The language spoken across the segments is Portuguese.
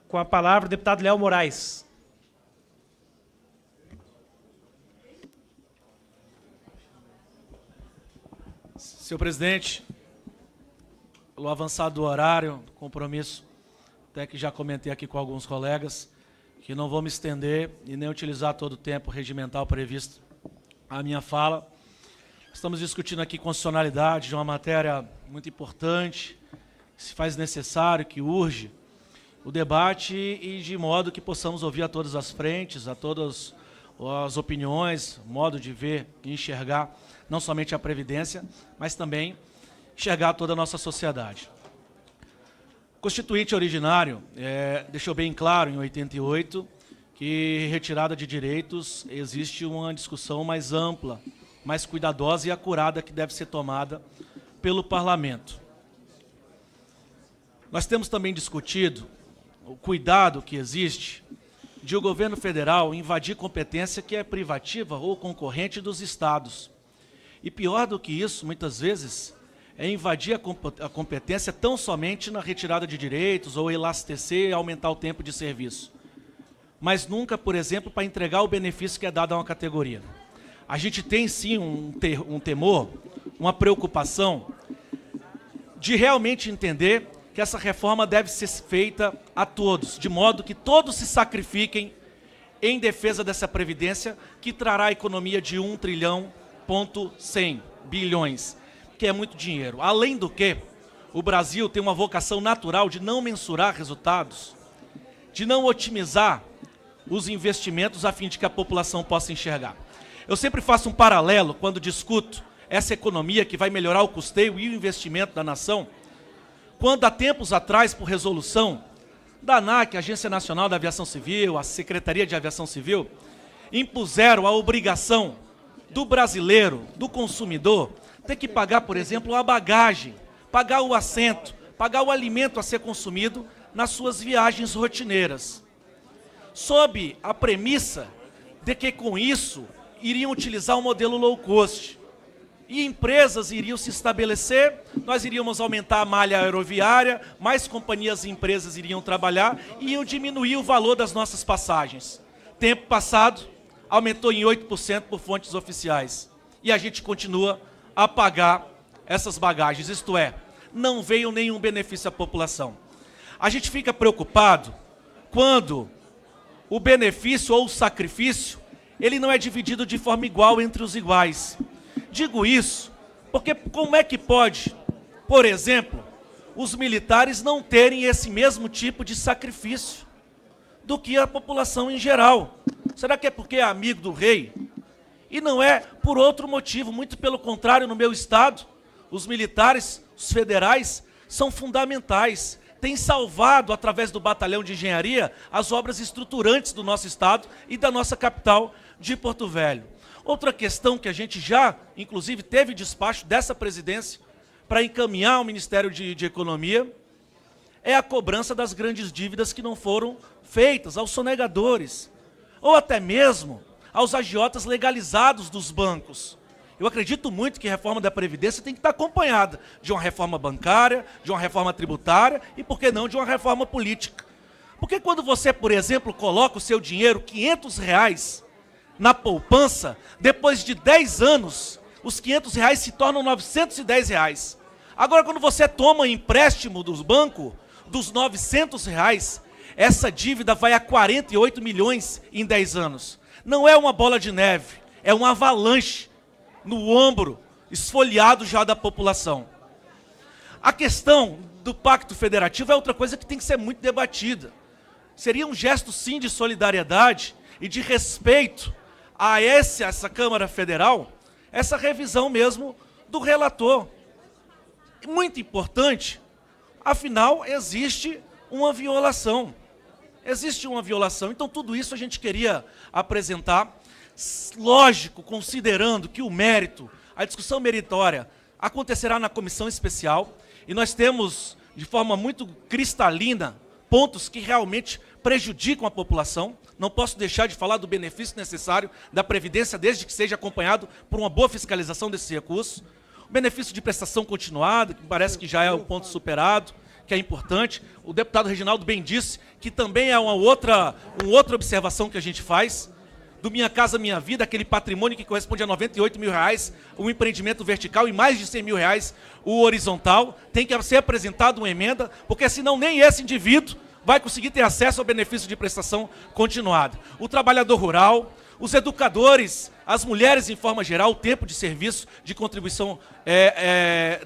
Com a palavra, o deputado Léo Moraes. Senhor presidente, pelo avançado do horário, compromisso, até que já comentei aqui com alguns colegas, que não vou me estender e nem utilizar todo o tempo regimental previsto à minha fala. Estamos discutindo aqui constitucionalidade de uma matéria muito importante, que se faz necessário, que urge o debate e de modo que possamos ouvir a todas as frentes, a todas as opiniões, modo de ver e enxergar não somente a Previdência, mas também enxergar toda a nossa sociedade. O Constituinte originário deixou bem claro, em 88, que retirada de direitos existe uma discussão mais ampla, mais cuidadosa e acurada que deve ser tomada pelo Parlamento. Nós temos também discutido o cuidado que existe de o governo federal invadir competência que é privativa ou concorrente dos estados. E pior do que isso, muitas vezes, é invadir a competência tão somente na retirada de direitos ou elastecer e aumentar o tempo de serviço. Mas nunca, por exemplo, para entregar o benefício que é dado a uma categoria. A gente tem sim um temor, uma preocupação de realmente entender que essa reforma deve ser feita a todos, de modo que todos se sacrifiquem em defesa dessa Previdência, que trará a economia de 1 trilhão,100 bilhões, que é muito dinheiro. Além do que, o Brasil tem uma vocação natural de não mensurar resultados, de não otimizar os investimentos a fim de que a população possa enxergar. Eu sempre faço um paralelo quando discuto essa economia que vai melhorar o custeio e o investimento da nação, quando há tempos atrás, por resolução da ANAC, Agência Nacional da Aviação Civil, a Secretaria de Aviação Civil, impuseram a obrigação do brasileiro, do consumidor, ter que pagar, por exemplo, a bagagem, pagar o assento, pagar o alimento a ser consumido nas suas viagens rotineiras, sob a premissa de que, com isso, iriam utilizar o modelo low cost. E empresas iriam se estabelecer, nós iríamos aumentar a malha aeroviária, mais companhias e empresas iriam trabalhar e iam diminuir o valor das nossas passagens. Tempo passado, aumentou em 8% por fontes oficiais. E a gente continua a pagar essas bagagens, isto é, não veio nenhum benefício à população. A gente fica preocupado quando o benefício ou o sacrifício, ele não é dividido de forma igual entre os iguais. Digo isso porque como é que pode, por exemplo, os militares não terem esse mesmo tipo de sacrifício do que a população em geral? Será que é porque é amigo do rei? E não é por outro motivo, muito pelo contrário, no meu estado, os militares, os federais, são fundamentais. Têm salvado, através do batalhão de engenharia, as obras estruturantes do nosso estado e da nossa capital de Porto Velho. Outra questão que a gente já, inclusive, teve despacho dessa presidência para encaminhar ao Ministério de Economia é a cobrança das grandes dívidas que não foram feitas aos sonegadores, ou até mesmo aos agiotas legalizados dos bancos. Eu acredito muito que a reforma da Previdência tem que estar acompanhada de uma reforma bancária, de uma reforma tributária e, por que não, de uma reforma política. Porque quando você, por exemplo, coloca o seu dinheiro, R$500, na poupança, depois de 10 anos, os R$500 se tornam R$910. Agora, quando você toma empréstimo do banco, dos R$900, essa dívida vai a 48 milhões em 10 anos. Não é uma bola de neve, é uma avalanche no ombro esfoliado já da população. A questão do Pacto Federativo é outra coisa que tem que ser muito debatida. Seria um gesto, sim, de solidariedade e de respeito a essa Câmara Federal, essa revisão mesmo do relator. Muito importante, afinal, existe uma violação. Existe uma violação. Então, tudo isso a gente queria apresentar, lógico, considerando que o mérito, a discussão meritória, acontecerá na comissão especial, e nós temos, de forma muito cristalina, pontos que realmente prejudicam a população. Não posso deixar de falar do benefício necessário da Previdência, desde que seja acompanhado por uma boa fiscalização desses recursos. O benefício de prestação continuada, que parece que já é o ponto superado, que é importante. O deputado Reginaldo bem disse que também é uma outra observação que a gente faz. Do Minha Casa Minha Vida, aquele patrimônio que corresponde a R$98 mil, o empreendimento vertical, e mais de R$100 mil o horizontal, tem que ser apresentada uma emenda, porque senão nem esse indivíduo vai conseguir ter acesso ao benefício de prestação continuada. O trabalhador rural, os educadores, as mulheres em forma geral, o tempo de serviço, de contribuição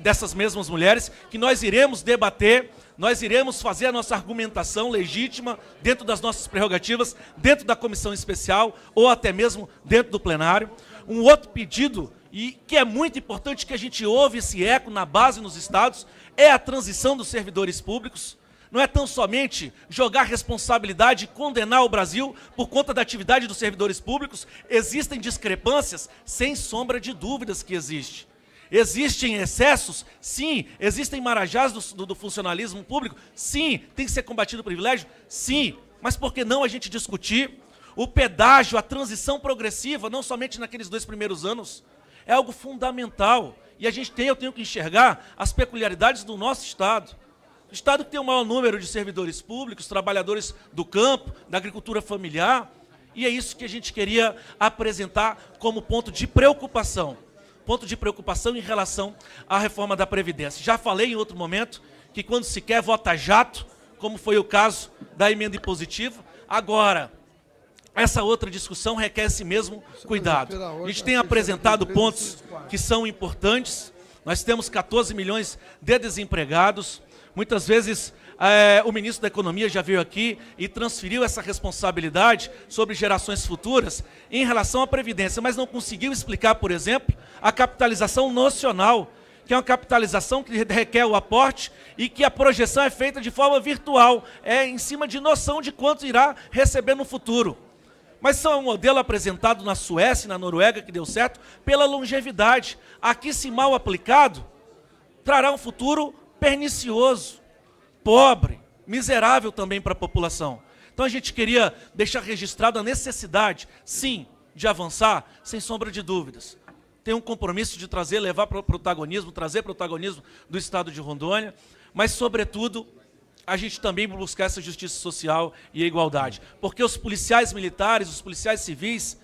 dessas mesmas mulheres, que nós iremos debater, nós iremos fazer a nossa argumentação legítima dentro das nossas prerrogativas, dentro da comissão especial ou até mesmo dentro do plenário. Um outro pedido, e que é muito importante que a gente ouve esse eco na base nos estados, é a transição dos servidores públicos. Não é tão somente jogar responsabilidade e condenar o Brasil por conta da atividade dos servidores públicos. Existem discrepâncias, sem sombra de dúvidas que existe. Existem excessos? Sim. Existem marajás do funcionalismo público? Sim. Tem que ser combatido o privilégio? Sim. Mas por que não a gente discutir o pedágio, a transição progressiva, não somente naqueles 2 primeiros anos? É algo fundamental. E eu tenho que enxergar as peculiaridades do nosso Estado. O Estado que tem o maior número de servidores públicos, trabalhadores do campo, da agricultura familiar, e é isso que a gente queria apresentar como ponto de preocupação em relação à reforma da Previdência. Já falei em outro momento que quando se quer vota jato, como foi o caso da emenda impositiva, agora, essa outra discussão requer esse mesmo cuidado. A gente tem apresentado pontos que são importantes, nós temos 14 milhões de desempregados. Muitas vezes o ministro da Economia já veio aqui e transferiu essa responsabilidade sobre gerações futuras em relação à Previdência, mas não conseguiu explicar, por exemplo, a capitalização nocional, que é uma capitalização que requer o aporte e que a projeção é feita de forma virtual, em cima de noção de quanto irá receber no futuro. Mas isso é um modelo apresentado na Suécia e na Noruega, que deu certo, pela longevidade. Aqui, se mal aplicado, trará um futuro pernicioso, pobre, miserável também para a população. Então a gente queria deixar registrado a necessidade, sim, de avançar, sem sombra de dúvidas. Tem um compromisso de levar protagonismo, trazer protagonismo do Estado de Rondônia, mas, sobretudo, a gente também buscar essa justiça social e a igualdade. Porque os policiais militares, os policiais civis,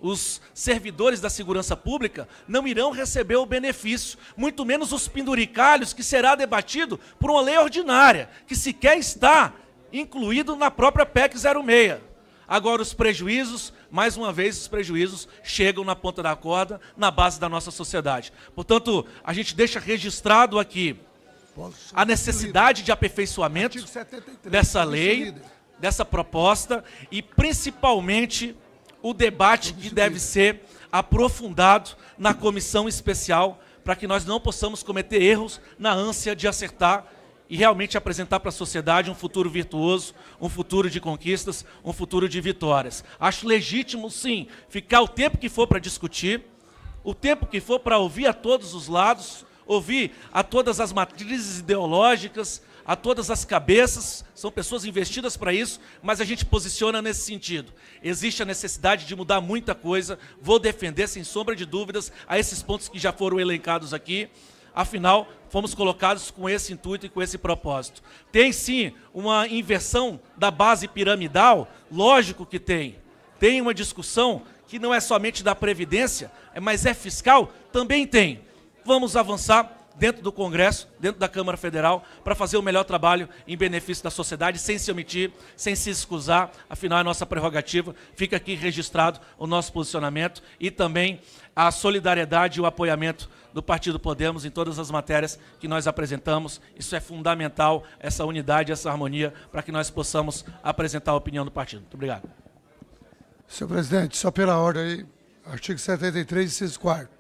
os servidores da segurança pública não irão receber o benefício, muito menos os penduricalhos, que será debatido por uma lei ordinária, que sequer está incluído na própria PEC 06. Agora, os prejuízos, mais uma vez, os prejuízos chegam na ponta da corda, na base da nossa sociedade. Portanto, a gente deixa registrado aqui a necessidade de aperfeiçoamento dessa lei, dessa proposta, e principalmente o debate que deve ser aprofundado na comissão especial, para que nós não possamos cometer erros na ânsia de acertar e realmente apresentar para a sociedade um futuro virtuoso, um futuro de conquistas, um futuro de vitórias. Acho legítimo, sim, ficar o tempo que for para discutir, o tempo que for para ouvir a todos os lados, ouvir a todas as matrizes ideológicas, a todas as cabeças, são pessoas investidas para isso, mas a gente posiciona nesse sentido. Existe a necessidade de mudar muita coisa, vou defender, sem sombra de dúvidas, a esses pontos que já foram elencados aqui. Afinal, fomos colocados com esse intuito e com esse propósito. Tem, sim, uma inversão da base piramidal? Lógico que tem. Tem uma discussão que não é somente da Previdência, mas é fiscal? Também tem. Vamos avançar dentro do Congresso, dentro da Câmara Federal, para fazer o melhor trabalho em benefício da sociedade, sem se omitir, sem se excusar, afinal é nossa prerrogativa. Fica aqui registrado o nosso posicionamento e também a solidariedade e o apoiamento do Partido Podemos em todas as matérias que nós apresentamos. Isso é fundamental, essa unidade, essa harmonia, para que nós possamos apresentar a opinião do partido. Muito obrigado. Senhor presidente, só pela ordem aí, artigo 73, inciso 4º.